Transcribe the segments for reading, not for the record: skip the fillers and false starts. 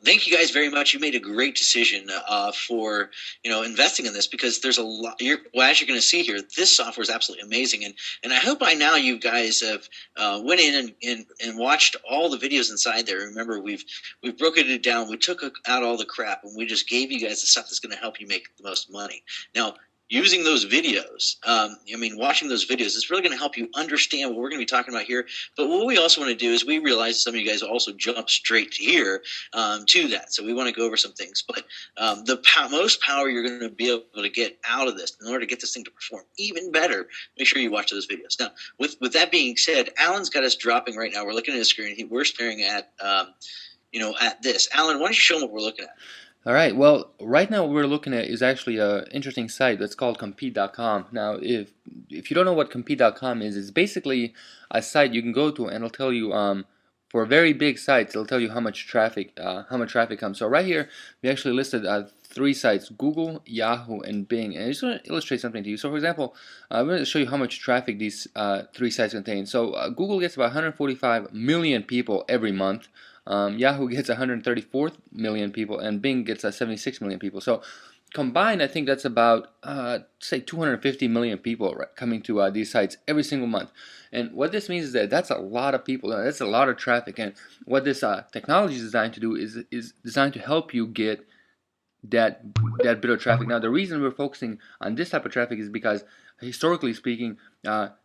thank you guys very much. You made a great decision for investing in this, because there's a lot. As you're going to see here, this software is absolutely amazing, and I hope by now you guys have went in and watched all the videos inside there. Remember, we've broken it down. We took out all the crap, and we just gave you guys the stuff that's going to help you make the most money. Now, using those videos, watching those videos is really going to help you understand what we're going to be talking about here. But what we also want to do is, we realize some of you guys also jump straight here to that. So we want to go over some things. But the most power you're going to be able to get out of this, in order to get this thing to perform even better, make sure you watch those videos. Now, with that being said, Alan's got us dropping right now. We're looking at his screen. We're staring at at this. Alan, why don't you show them what we're looking at? All right, well, right now what we're looking at is actually an interesting site that's called Compete.com. Now, if you don't know what Compete.com is, it's basically a site you can go to, and it'll tell you, for very big sites, it'll tell you how much traffic comes. So right here, we actually listed 3 sites: Google, Yahoo, and Bing. And I just want to illustrate something to you. So for example, I'm going to show you how much traffic these 3 sites contain. So Google gets about 145 million people every month. Yahoo gets 134 million people, and Bing gets 76 million people. So combined, I think that's about say 250 million people coming to these sites every single month. And what this means is that that's a lot of people. That's a lot of traffic. And what this technology is designed to do is designed to help you get that bit of traffic. Now, the reason we're focusing on this type of traffic is because, historically speaking,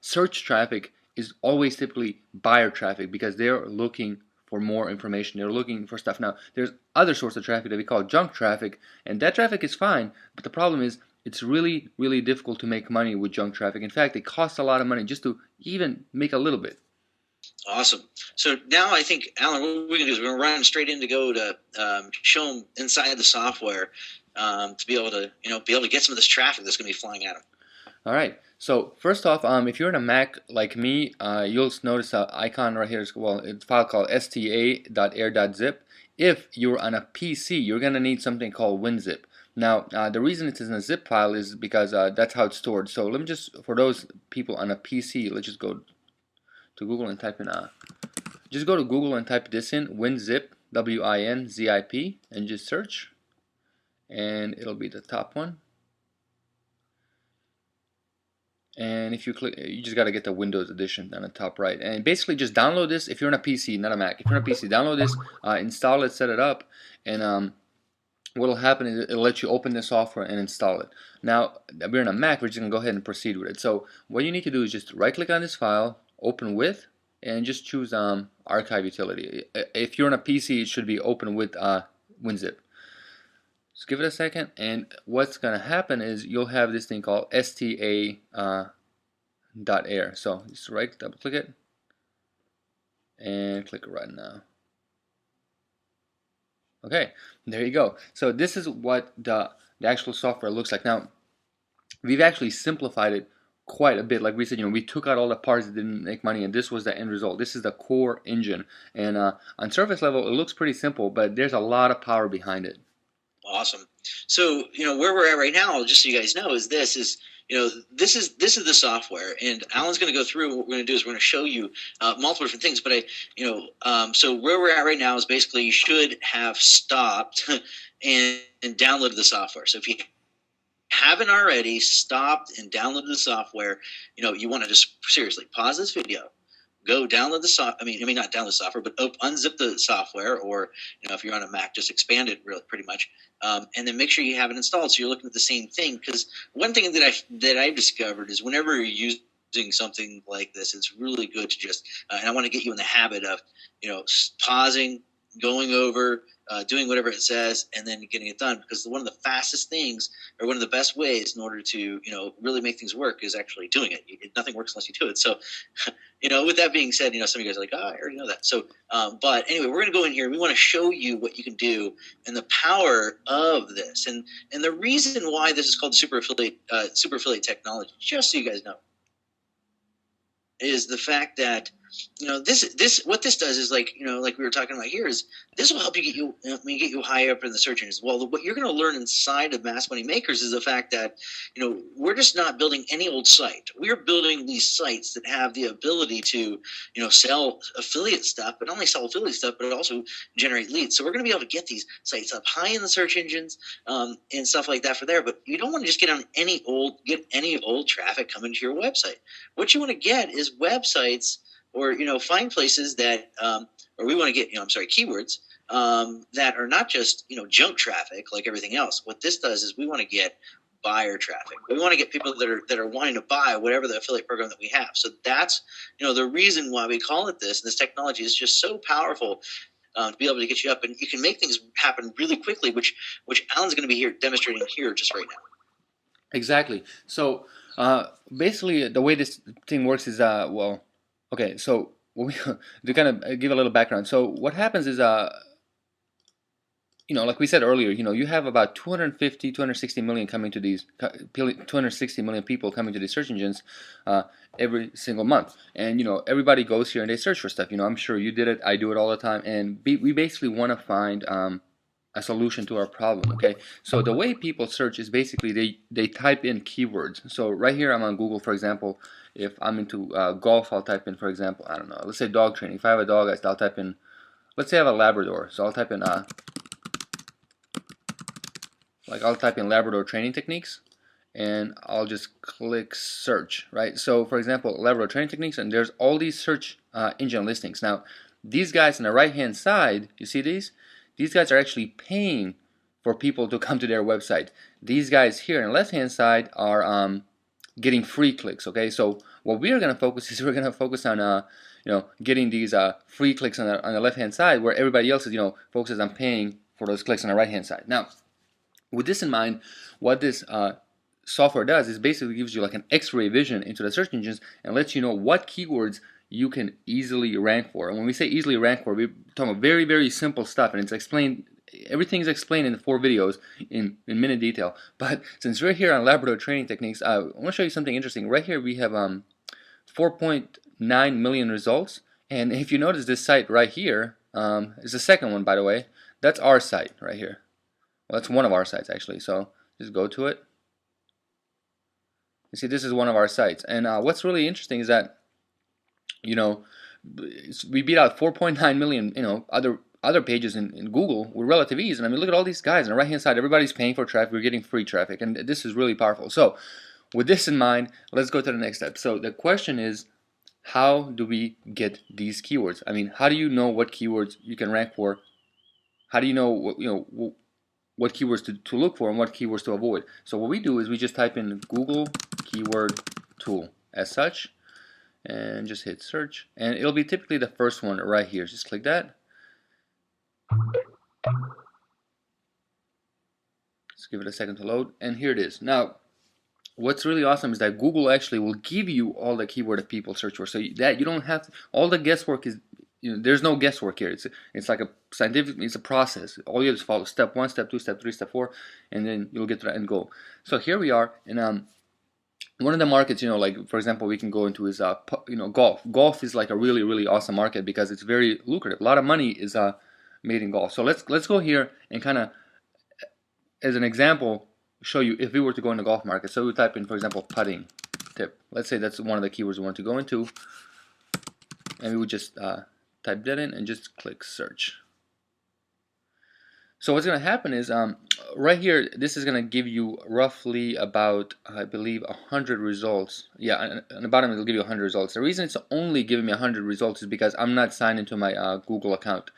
search traffic is always typically buyer traffic, because they're looking for more information. They're looking for stuff. Now, there's other sorts of traffic that we call junk traffic, and that traffic is fine, but the problem is it's really, really difficult to make money with junk traffic. In fact, it costs a lot of money just to even make a little bit. Awesome. So now I think, Alan, what we're going to do is we're going to run straight in to go to show them inside the software to be able to get some of this traffic that's going to be flying at them. All right. So first off, if you're on a Mac like me, you'll notice an icon right here. Well, it's a file called sta.air.zip. If you're on a PC, you're going to need something called WinZip. Now, the reason it is in a zip file is because that's how it's stored. So let me just, for those people on a PC, let's just go to Google and type in just go to Google and type this in, WinZip, WINZIP, and just search, and it'll be the top one. And if you click, you just got to get the Windows edition on the top right, and basically just download this. If you're on a PC, not a Mac, if you're on a PC, download this, install it, set it up, and what will happen is it'll let you open the software and install it. Now, we're on a Mac, we're just going to go ahead and proceed with it. So what you need to do is just right click on this file, open with, and just choose archive utility. If you're on a PC, it should be open with WinZip. Just give it a second, and what's going to happen is you'll have this thing called sta.air. So just double click it and click Run now. Okay, there you go. So this is what the actual software looks like. Now, we've actually simplified it quite a bit. Like we said, we took out all the parts that didn't make money, and this was the end result. This is the core engine, and on surface level, it looks pretty simple, but there's a lot of power behind it. Awesome. So where we're at right now, just so you guys know, this is the software, and Alan's going to go through. What we're going to do is we're going to show you multiple different things. But so where we're at right now is basically you should have stopped and downloaded the software. So if you haven't already stopped and downloaded the software, you want to just seriously pause this video. Go download the software. Not download the software, but unzip the software, or if you're on a Mac, just expand it pretty much, and then make sure you have it installed so you're looking at the same thing. Because one thing that I've discovered is whenever you're using something like this, it's really good to just and I want to get you in the habit of pausing, going over, doing whatever it says, and then getting it done. Because one of the fastest things, or one of the best ways in order to really make things work, is actually doing it. Nothing works unless you do it. So with that being said, some of you guys are like, I already know that. So but anyway, we're going to go in here. We want to show you what you can do and the power of this, and the reason why this is called the super affiliate technology, just so you guys know, is the fact that this what this does is like like we were talking about here is this will help you get you high up in the search engines. Well, what you're going to learn inside of Mass Money Makers is the fact that we're just not building any old site. We're building these sites that have the ability to sell affiliate stuff, but not only sell affiliate stuff, but also generate leads. So we're going to be able to get these sites up high in the search engines and stuff like that for there. But you don't want to just get any old traffic coming to your website. What you want to get is websites or find places that or we want to get keywords that are not just junk traffic like everything else. What this does is we want to get buyer traffic. We want to get people that are wanting to buy whatever the affiliate program that we have. So that's the reason why we call it this. And this technology is just so powerful to be able to get you up, and you can make things happen really quickly, which Alan's going to be here demonstrating here just right now. Exactly. So basically, the way this thing works is well. Okay, so to kind of give a little background, so what happens is, like we said earlier, you have about 250, 260 million coming to these, 260 million people coming to these search engines every single month, and everybody goes here and they search for stuff. I'm sure you did it, I do it all the time, and we basically want to find a solution to our problem. Okay, so the way people search is basically they type in keywords. So right here I'm on Google, for example. If I'm into golf, I'll type in, for example, I don't know, let's say dog training. If I have a dog, I'll type in, let's say I have a Labrador, so I'll type in Labrador training techniques, and I'll just click search, right? So for example, Labrador training techniques, and there's all these search engine listings. Now these guys on the right hand side, you see these guys are actually paying for people to come to their website. These guys here on the left hand side are getting free clicks. Okay, so what we are going to focus is we're going to focus on getting these free clicks on the left hand side, where everybody else is focuses on paying for those clicks on the right hand side. Now with this in mind, what this software does is basically gives you like an x-ray vision into the search engines and lets you know what keywords you can easily rank for. And when we say easily rank for, we're talking about very, very simple stuff, and it's explained. Everything is explained in the 4 videos in minute detail. But since we're here on Labrador training techniques, I want to show you something interesting. Right here we have 4.9 million results, and if you notice this site right here is the second one, by the way. That's our site right here. Well, that's one of our sites actually. So just go to it. You see, this is one of our sites, and what's really interesting is that we beat out 4.9 million other pages in Google with relative ease. And I mean, look at all these guys on the right hand side. Everybody's paying for traffic. We're getting free traffic, and this is really powerful. So with this in mind, let's go to the next step. So the question is, how do we get these keywords? I mean, how do you know what keywords you can rank for? How do you know what keywords to look for and what keywords to avoid? So what we do is we just type in Google keyword tool as such and just hit search, and it'll be typically the first one right here. Just click that. Let's give it a second to load, and here it is. Now what's really awesome is that Google actually will give you all the keyword that people search for, so that you don't have to, all the guesswork is, there's no guesswork here. It's like a scientific, it's a process. All you have to follow step 1, step 2, step 3, step 4, and then you'll get to the end goal. So here we are, and one of the markets, like for example, we can go into is golf. Golf is like a really, really awesome market because it's very lucrative. A lot of money is made in golf. So let's go here and kind of, as an example, show you if we were to go in the golf market. So we type in, for example, putting tip. Let's say that's one of the keywords we want to go into, and we would just type that in and just click search. So what's going to happen is right here, this is going to give you roughly about, I believe, 100 results. Yeah, on the bottom it'll give you 100 results. The reason it's only giving me 100 results is because I'm not signed into my Google account.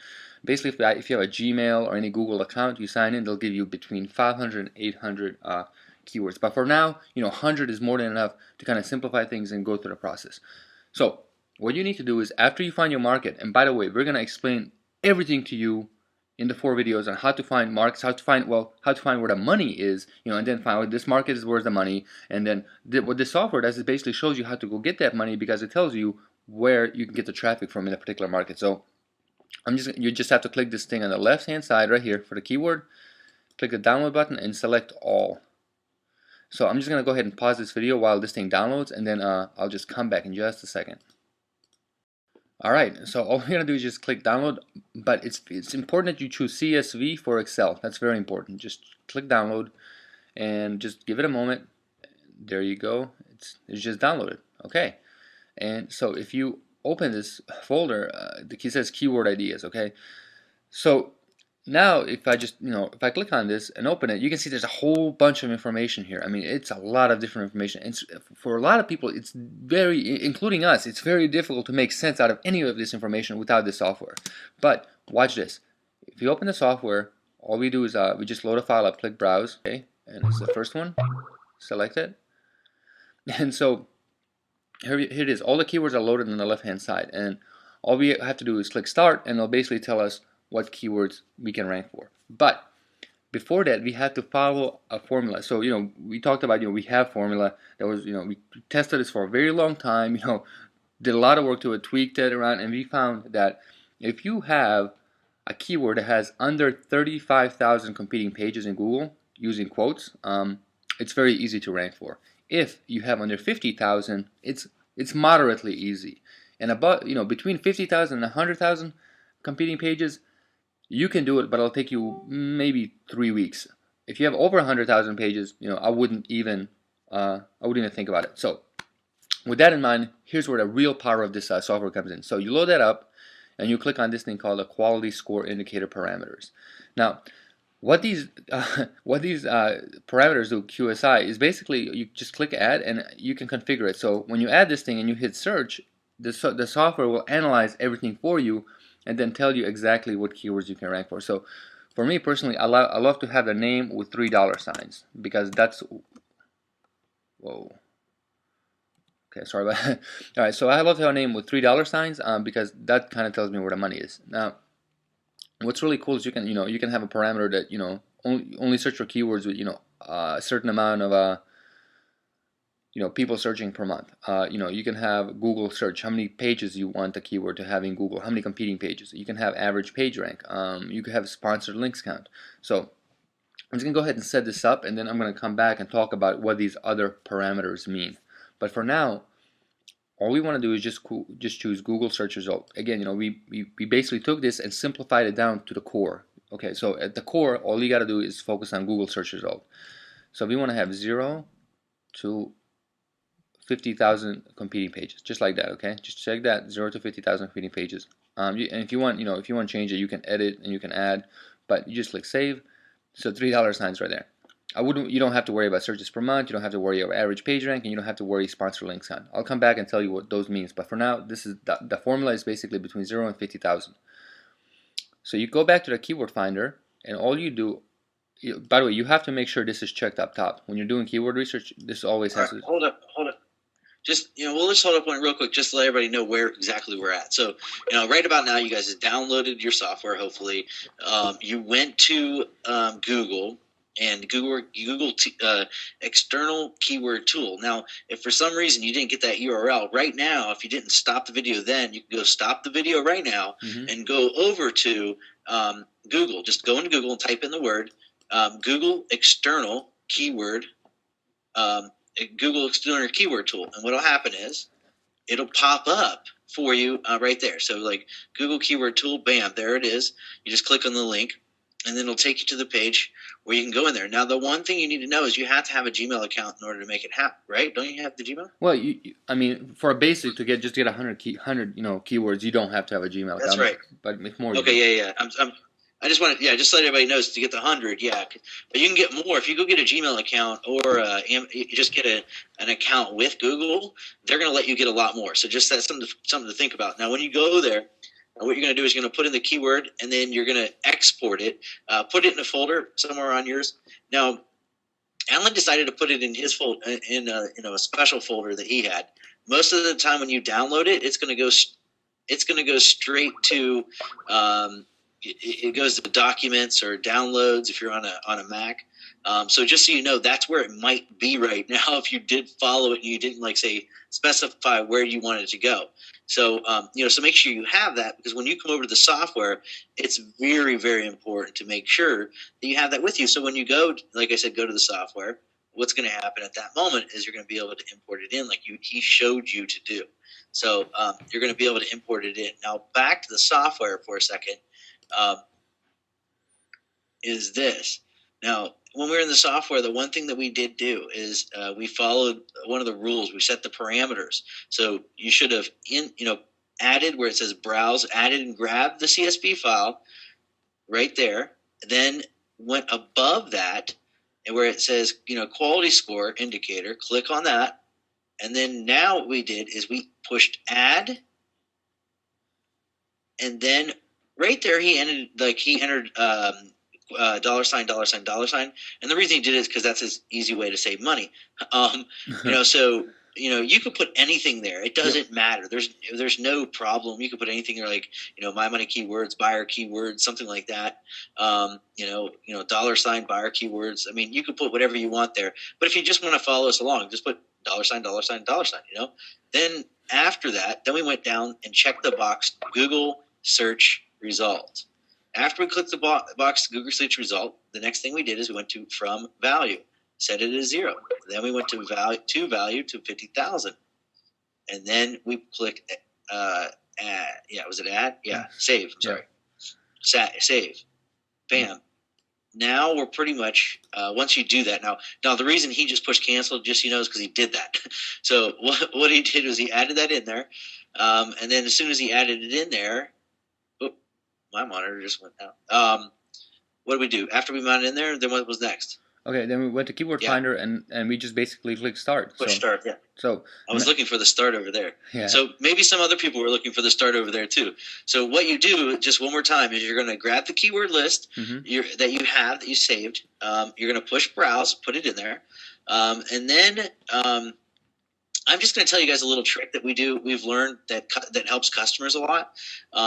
Basically, if you have a Gmail or any Google account, you sign in, they'll give you between 500 and 800 keywords. But for now, 100 is more than enough to kind of simplify things and go through the process. So what you need to do is, after you find your market, and by the way, we're going to explain everything to you in the 4 videos on how to find markets, how to find where the money is, and then find this market is where's the money, and then what this software does is basically shows you how to go get that money, because it tells you where you can get the traffic from in a particular market. So you just have to click this thing on the left hand side right here for the keyword, click the download button and select all. So I'm just going to go ahead and pause this video while this thing downloads, and then I'll just come back in just a second. All right, so all we're gonna do is just click download, but it's important that you choose CSV for Excel. That's very important. Just click download and just give it a moment. There you go. It's just downloaded. Okay, and so if you open this folder, the key says keyword ideas. Okay, so now if I just if I click on this and open it, you can see there's a whole bunch of information here. I mean, it's a lot of different information, and for a lot of people, it's very, including us, it's very difficult to make sense out of any of this information without this software. But watch this. If you open the software, all we do is we just load a file up, click browse, okay, and it's the first one, select it, and so here it is. All the keywords are loaded on the left hand side, and all we have to do is click start, and it'll basically tell us what keywords we can rank for. But before that, we had to follow a formula. So we talked about we have formula that was we tested this for a very long time. Did a lot of work to it, tweaked it around, and we found that if you have a keyword that has under 35,000 competing pages in Google using quotes, it's very easy to rank for. If you have under 50,000, it's moderately easy, and about between 50,000 and 100,000 competing pages, you can do it, but it'll take you maybe 3 weeks. If you have over 100,000 pages, I wouldn't even think about it. So with that in mind, here's where the real power of this software comes in. So you load that up, and you click on this thing called the Quality Score Indicator Parameters. Now, what these parameters do, QSI, is basically you just click add, and you can configure it. So when you add this thing and you hit search, the software will analyze everything for you and then tell you exactly what keywords you can rank for. So for me personally, I love to have the name with $3 signs, because that's, whoa, okay, sorry about that. All right, so I love to have a name with $3 signs because that kind of tells me where the money is. Now, what's really cool is you can have a parameter that only search for keywords with a certain amount of people searching per month. You can have Google search, how many pages you want the keyword to have in Google, how many competing pages. You can have average page rank. You can have sponsored links count. So I'm just gonna go ahead and set this up, and then I'm gonna come back and talk about what these other parameters mean. But for now, all we want to do is just choose Google search result. Again, we basically took this and simplified it down to the core. Okay, so at the core, all you got to do is focus on Google search result. So we want to have 0 to 50,000 competing pages, just like that. Okay, just check that, 0 to 50,000 competing pages. And if you want, if you want to change it, you can edit and you can add, but you just click save. So $3 signs right there. You don't have to worry about searches per month. You don't have to worry about average page rank, and you don't have to worry sponsor links on. I'll come back and tell you what those means. But for now, this is the formula is basically between 0 and 50,000. So you go back to the keyword finder, and all you do. By the way, you have to make sure this is checked up top when you're doing keyword research. This always has to. Hold up. Just we'll just hold up one real quick, just to let everybody know where exactly we're at. So right about now, you guys have downloaded your software. Hopefully, you went to Google. And Google external keyword tool. Now, if for some reason you didn't get that URL right now, if you didn't stop the video then, you can go stop the video right now and go over to Google. Just go into Google and type in the word Google external keyword Google external keyword tool. And what will happen is it'll pop up for you right there. So like Google keyword tool, bam, there it is. You just click on the link, and then it'll take you to the page where you can go in there. Now, the one thing you need to know is you have to have a Gmail account in order to make it happen, right? Don't you have the Gmail? Well, I mean, for a basic to get 100 keywords, you don't have to have a Gmail account. That's right. But if more, okay, yeah. I just want to, just let everybody know to get the 100, yeah. But you can get more if you go get a Gmail account or you just get an account with Google. They're going to let you get a lot more. So just that's something to think about. Now, when you go there, what you're going to do is you're going to put in the keyword, and then you're going to export it, put it in a folder somewhere on yours. Now, Alan decided to put it in his folder, in a special folder that he had. Most of the time, when you download it, it's going to go straight to it goes to documents or downloads if you're on a Mac. So just so you know, that's where it might be right now if you did follow it and you didn't specify where you wanted it to go. So so make sure you have that, because when you come over to the software, it's very, very important to make sure that you have that with you. So when you go, like I said, go to the software, what's going to happen at that moment is you're going to be able to import it in like he showed you to do. So you're going to be able to import it in. Now back to the software for a second. Is this. Now, when we were in the software, the one thing that we did do is we followed one of the rules. We set the parameters. So you should have added where it says browse, added and grabbed the CSV file right there. Then went above that and where it says quality score indicator, click on that. And then now what we did is we pushed add, and then right there he entered dollar sign, and the reason he did it is because that's his easy way to save money. So you could put anything there. It doesn't matter. There's no problem. You could put anything there, like my money keywords, buyer keywords, something like that. Dollar sign, buyer keywords. I mean, you could put whatever you want there. But if you just want to follow us along, just put dollar sign. Then after that, then we went down and checked the box Google search result. After we clicked the box Google search result, the next thing we did is we went to from value, set it as 0. Then we went to value to 50,000, and then we clicked was it add? Yeah, save. I'm sorry, save. Bam. Now we're pretty much once you do that. Now the reason he just pushed cancel, just so you know, is because he did that. So what he did was he added that in there, and then as soon as he added it in there. My monitor just went out. What did we do? After we mounted in there, then what was next? Okay, then we went to Keyword Finder and we just basically clicked start. Start, yeah. So I was looking for the start over there. Yeah. So maybe some other people were looking for the start over there too. So what you do, just one more time, is you're going to grab the keyword list that you saved. You're going to push browse, put it in there, and then I'm just going to tell you guys a little trick that we've learned that helps customers a lot.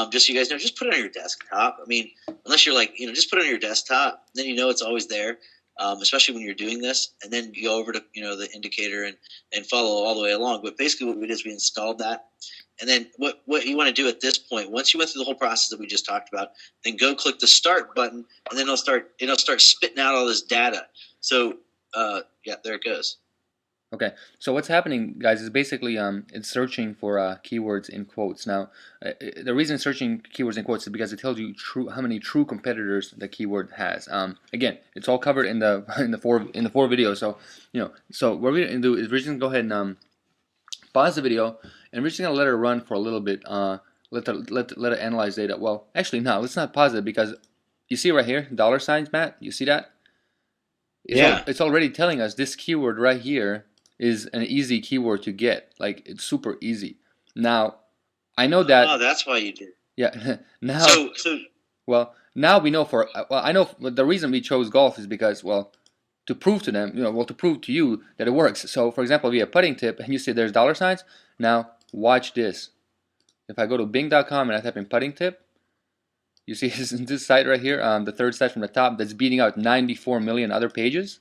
Just so you guys know, just put it on your desktop. I mean, unless you're just put it on your desktop, then it's always there, especially when you're doing this. And then you go over to, the indicator and follow all the way along. But basically what we did is we installed that. And then what you want to do at this point, once you went through the whole process that we just talked about, then go click the start button, and then it'll start spitting out all this data. So, there it goes. Okay, so what's happening, guys, is basically it's searching for keywords in quotes. Now, the reason it's searching keywords in quotes is because it tells you how many true competitors the keyword has. Again, it's all covered in the in the four videos. So so what we're gonna do is we're just gonna go ahead and pause the video, and we're just gonna let it run for a little bit. Let it analyze data. Well, actually, no, let's not pause it, because you see right here, dollar signs, Matt. You see that? It's already telling us this keyword right here is an easy keyword to get. Like, it's super easy. Now, I know that. Oh, that's why you did. Yeah. Now. So. Well, now we know I know the reason we chose golf is because, well, to prove to them, to prove to you that it works. So, for example, if you have putting tip and you see there's dollar signs, now watch this. If I go to Bing.com and I type in putting tip, you see this site right here, the third site from the top, that's beating out 94 million other pages.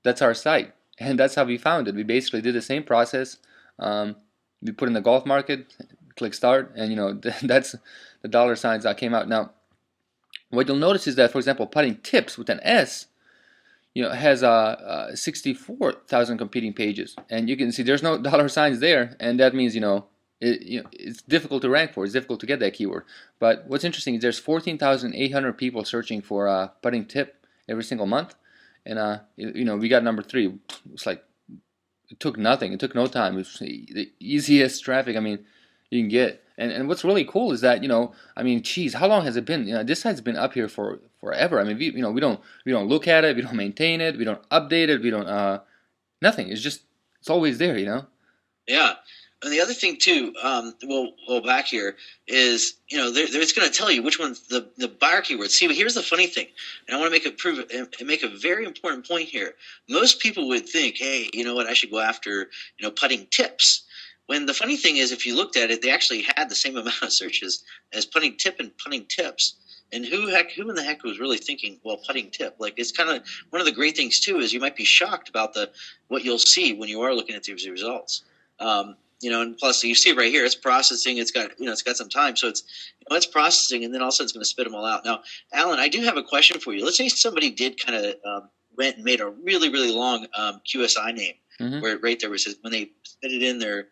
That's our site. And that's how we found it. We basically did the same process. We put in the golf market, click start, and that's the dollar signs that came out. Now, what you'll notice is that, for example, putting tips with an S, has 64,000 competing pages, and you can see there's no dollar signs there, and that means it's difficult to rank for. It's difficult to get that keyword. But what's interesting is there's 14,800 people searching for putting tip every single month. And we got number 3. It's like it took nothing. It took no time. It was the easiest traffic you can get. And what's really cool is that geez, how long has it been? This site's been up here for forever. We don't look at it. We don't maintain it. We don't update it. We don't nothing. It's always there. Yeah. And the other thing too, back here is, it's going to tell you which one's the buyer keyword. See, but here's the funny thing, and I want to make a very important point here. Most people would think, hey, you know what, I should go after, putting tips. When the funny thing is, if you looked at it, they actually had the same amount of searches as putting tip and putting tips. And who in the heck was really thinking, well, putting tip? Like, it's kind of one of the great things too is you might be shocked about what you'll see when you are looking at these results. And plus you see right here, it's processing. It's got some time, so it's processing, and then all of a sudden it's going to spit them all out. Now, Alan, I do have a question for you. Let's say somebody did kind of went and made a really, really long QSI name where right there where it says when they put it in their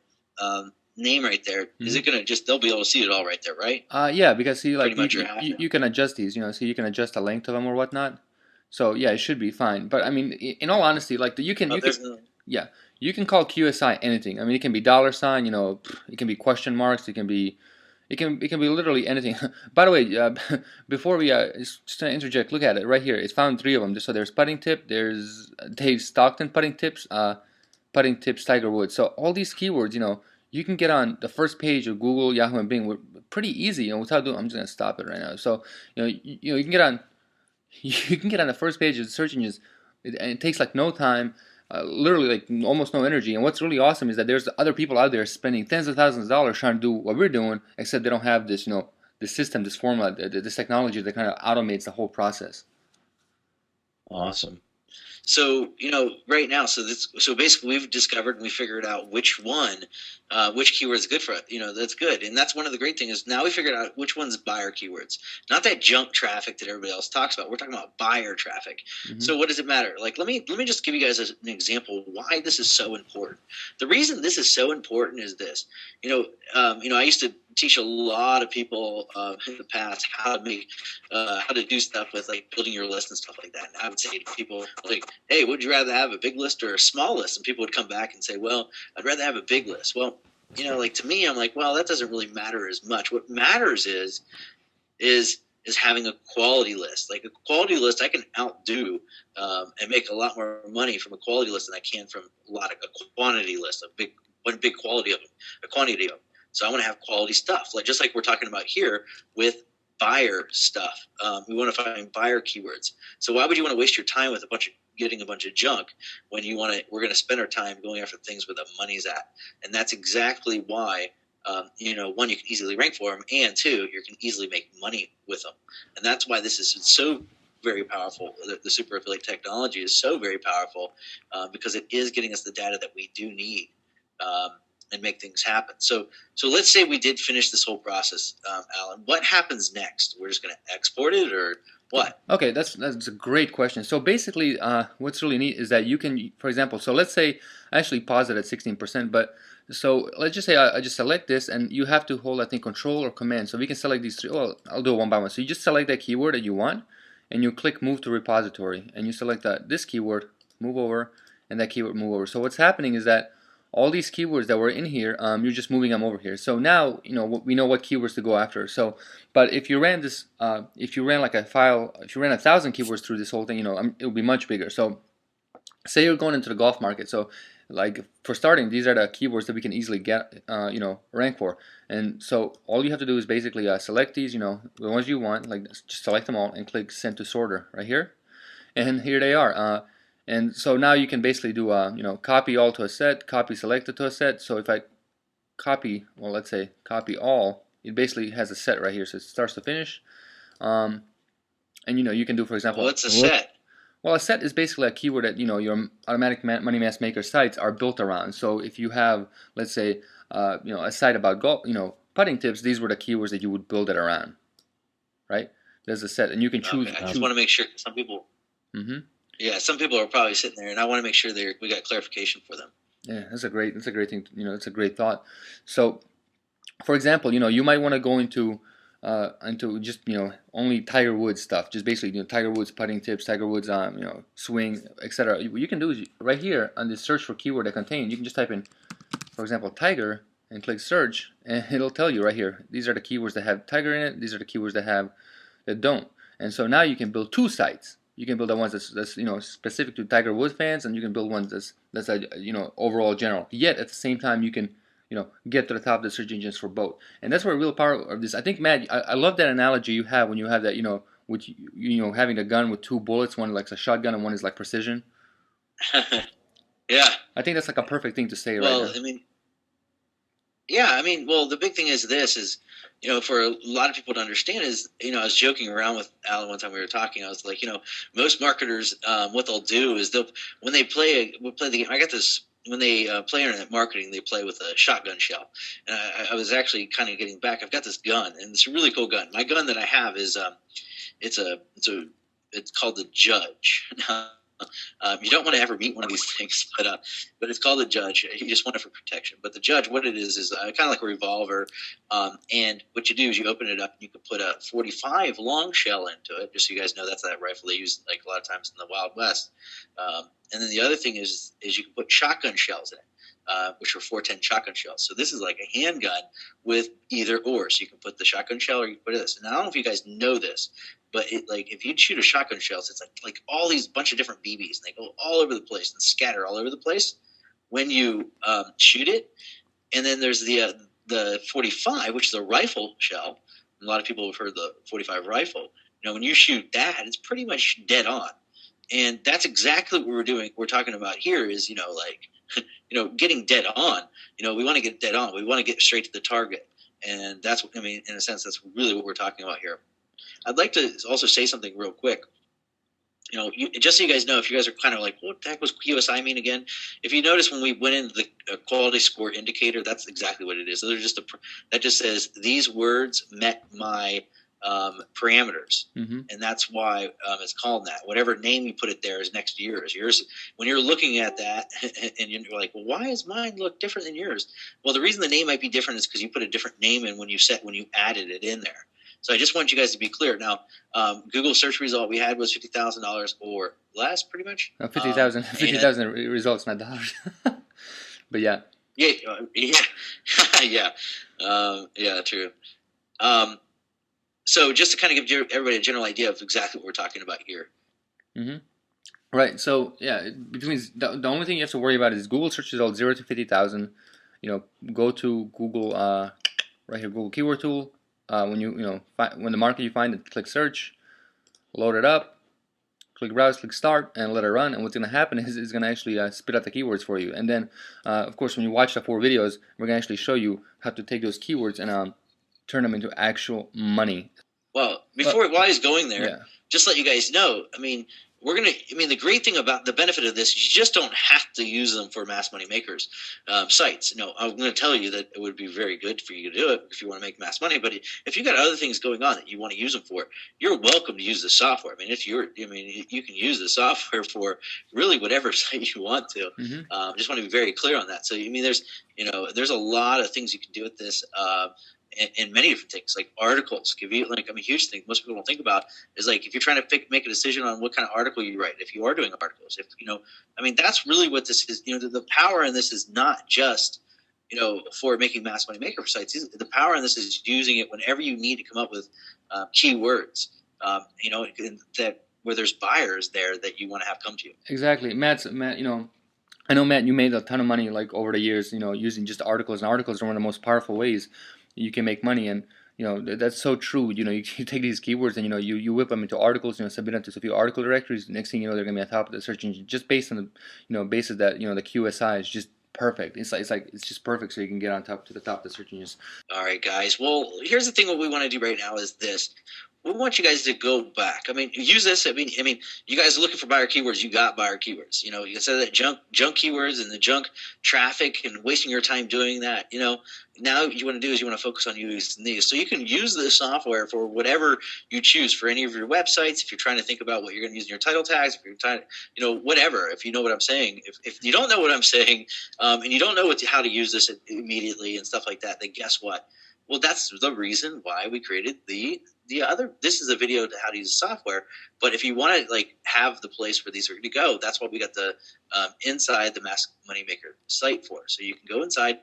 name right there, is it gonna just they'll be able to see it all right there, right? Yeah, because see, like Pretty much you can adjust these, so you can adjust the length of them or whatnot. So yeah, it should be fine. But I mean, in all honesty, like you can yeah, you can call QSI anything. I mean, it can be $sign, it can be question marks, it can be literally anything. By the way, before we just to interject, look at it right here. It found 3 of them. So there's putting tip, there's Dave Stockton putting tips, Tiger Woods. So all these keywords, you can get on the first page of Google, Yahoo, and Bing pretty easy. Without doing, I'm just gonna stop it right now. So you can get on, you can get on the first page of the search engines, and it takes like no time. Literally like almost no energy. And what's really awesome is that there's other people out there spending tens of thousands of dollars trying to do what we're doing, except they don't have this, this system, this formula, this technology that kind of automates the whole process. Awesome. So right now, so basically we've discovered and we figured out which keyword is good for us. That's good, and that's one of the great things is now we figured out which one's buyer keywords, not that junk traffic that everybody else talks about. We're talking about buyer traffic. So what does it matter? Like let me just give you guys an example of why this is so important. The reason this is so important is this. I used to teach a lot of people in the past how to do stuff with like building your list and stuff like that. And I would say to people like, hey, would you rather have a big list or a small list? And people would come back and say, well, I'd rather have a big list. Well, like to me, I'm like, well, that doesn't really matter as much. What matters is having a quality list. Like a quality list, I can outdo and make a lot more money from a quality list than I can from a quantity list, one big quality of them, a quantity of them. So I want to have quality stuff, just like we're talking about here with buyer stuff. We want to find buyer keywords. So why would you want to waste your time with getting a bunch of junk when we're going to spend our time going after things where the money's at? And that's exactly why, one, you can easily rank for them, and two, you can easily make money with them. And that's why this is so very powerful. The super affiliate technology is so very powerful because it is getting us the data that we do need. And make things happen. So let's say we did finish this whole process, Alan. What happens next? We're just going to export it, or what? Okay, that's a great question. So basically, what's really neat is that you can, for example, so let's say I actually pause it at 16%, but so let's just say I just select this, and you have to hold, I think, Control or Command. So we can select these 3. Well, I'll do it one by one. So you just select that keyword that you want, and you click Move to Repository, and you select this keyword, move over, and that keyword move over. So what's happening is that all these keywords that were in here, you're just moving them over here. So now, we know what keywords to go after. So, but if you ran this, if you ran like a file, if you ran 1,000 keywords through this whole thing, it would be much bigger. So, say you're going into the golf market. So, like for starting, these are the keywords that we can easily get, rank for. And so all you have to do is basically select these, the ones you want, like just select them all and click Send to Sorter right here. And here they are. And so now you can basically do copy all to a set, copy selected to a set. So if I copy, well, let's say copy all, it basically has a set right here. So it starts to finish. And you can do, for example, what's a set? Well, a set is basically a keyword that your automatic money mass maker sites are built around. So if you have, let's say, a site about golf, putting tips, these were the keywords that you would build it around, right? There's a set, and you can choose. Okay. I just want to make sure some people. Yeah, some people are probably sitting there, and I want to make sure we got clarification for them. Yeah, that's a great thing. It's a great thought. So, for example, you might want to go into just only Tiger Woods stuff. Just basically, Tiger Woods putting tips, Tiger Woods swing, etc. What you can do is right here on the search for keyword that contain, you can just type in, for example, Tiger, and click search, and it'll tell you right here. These are the keywords that have Tiger in it. These are the keywords that don't. And so now you can build 2 sites. You can build the ones that's specific to Tiger Woods fans, and you can build ones that's overall general. Yet at the same time, you can get to the top of the search engines for both. And that's where real power of this. I think, Matt, I love that analogy you have when you have that with having a gun with 2 bullets, one like a shotgun and one is like precision. Yeah. I think that's like a perfect thing to say right now. Well, the big thing is this is, for a lot of people to understand is, I was joking around with Alan one time we were talking. I was like, most marketers, what they'll do is when they play the game. I got this when they play internet marketing, they play with a shotgun shell. And I was actually kind of getting back. I've got this gun, and it's a really cool gun. My gun that I have is it's called the Judge. You don't want to ever meet one of these things, but it's called a judge. You just want it for protection. But the judge, what it is kind of like a revolver. And what you do is you open it up and you can put a 45 long shell into it. Just so you guys know, that's that rifle they use like a lot of times in the Wild West. And then the other thing is you can put shotgun shells in it. Which are 410 shotgun shells. So this is like a handgun with either or. So you can put the shotgun shell or you can put this. And I don't know if you guys know this, but if you shoot a shotgun shells, it's like all these bunch of different BBs, and they go all over the place and scatter all over the place when you shoot it. And then there's the 45, which is a rifle shell. A lot of people have heard the 45 rifle. When you shoot that, it's pretty much dead on. And that's exactly what we're doing. We're talking about here is, getting dead on. We want to get dead on. We want to get straight to the target. And that's what, in a sense, that's really what we're talking about here. I'd like to also say something real quick. Just so you guys know, if you guys are kind of like, what the heck was QSI mean again? If you notice when we went into the quality score indicator, that's exactly what it is. So that just says these words met my parameters, and that's why it's called that. Whatever name you put it there is next to yours. Yours, when you're looking at that, and you're like, well, why does mine look different than yours? Well, the reason the name might be different is because you put a different name in when you added it in there. So I just want you guys to be clear. Now, Google search result we had was $50,000 or less, pretty much. 50,000 results, not dollars. But yeah. Yeah, yeah, true. So just to kind of give everybody a general idea of exactly what we're talking about here. Right. So yeah, between the only thing you have to worry about is Google search results 0 to 50,000. Go to Google right here, Google keyword tool. When when the market you find it, click search, load it up, click browse, click start, and let it run. And what's going to happen is it's going to actually spit out the keywords for you. And then, of course, when you watch the 4 videos, we're going to actually show you how to take those keywords and turn them into actual money. Well, while he's going there, just let you guys know, the great thing about the benefit of this is you just don't have to use them for mass money makers sites. I'm going to tell you that it would be very good for you to do it if you want to make mass money. But if you got other things going on that you want to use them for, you're welcome to use the software. You can use the software for really whatever site you want to. Just want to be very clear on that. So there's a lot of things you can do with this. And many different things like articles give you a huge thing most people don't think about is if you're trying to make a decision on what kind of article you write, if you are doing articles, that's really what this is. The power in this is not just for making mass money maker sites. The power in this is using it whenever you need to come up with keywords that where there's buyers there that you want to have come to you. Exactly. Matt, I know, Matt, you made a ton of money over the years using just articles, and articles are one of the most powerful ways you can make money. And that's so true. You take these keywords and you whip them into articles, submit them to a few article directories. Next thing you know, they're gonna be on top of the search engine just based on the basis that the QSI is just perfect. It's just perfect, so you can get on top to the top of the search engines. All right, guys. Well, here's the thing. What we want to do right now is this. We want you guys to go back. Use this. You guys are looking for buyer keywords. You got buyer keywords. You said that junk keywords and the junk traffic and wasting your time doing that. Now what you want to do is you want to focus on using these. So you can use this software for whatever you choose for any of your websites. If you're trying to think about what you're going to use in your title tags, if you're trying to, whatever, if you know what I'm saying. If you don't know what I'm saying and you don't know how to use this immediately and stuff like that, then guess what? Well, that's the reason why we created the other. This is a video to how to use the software. But if you want to have the place where these are going to go, that's what we got the inside the Mass Money Maker site for. So you can go inside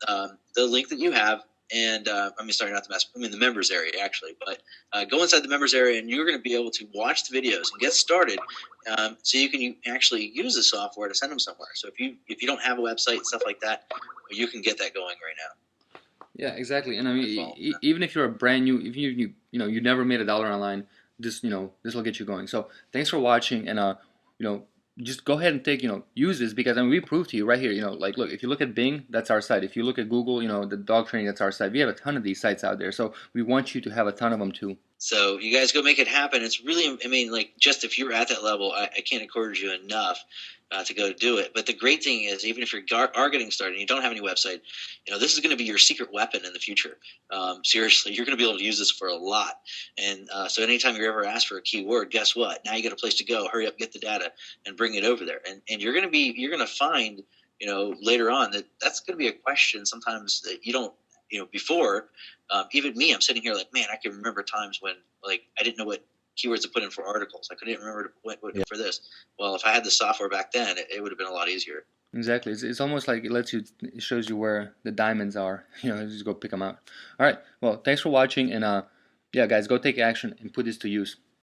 the link that you have, and the members area actually. But go inside the members area, and you're going to be able to watch the videos and get started. So you can actually use the software to send them somewhere. So if you don't have a website and stuff like that, you can get that going right now. Yeah, exactly. And even if you're a brand new, if you never made $1 online, this will get you going. So thanks for watching, and just go ahead and use this, because we prove to you right here. Look, if you look at Bing, that's our site. If you look at Google, the dog training, that's our site. We have a ton of these sites out there, so we want you to have a ton of them too. So you guys go make it happen. It's really, just if you're at that level, I can't encourage you enough to go do it. But the great thing is, even if you are getting started and you don't have any website, this is going to be your secret weapon in the future. Seriously, you're going to be able to use this for a lot. And so anytime you're ever asked for a keyword, guess what? Now you got a place to go. Hurry up, get the data, and bring it over there. And you're going to find, later on that's going to be a question sometimes that you don't, before. Even me, I'm sitting here like, man, I can remember times when like I didn't know what keywords to put in for articles. I couldn't remember what for this. Well, if I had the software back then, it would have been a lot easier. Exactly. It's almost like it shows you where the diamonds are. Just go pick them out. All right. Well, thanks for watching, and yeah, guys, go take action and put this to use.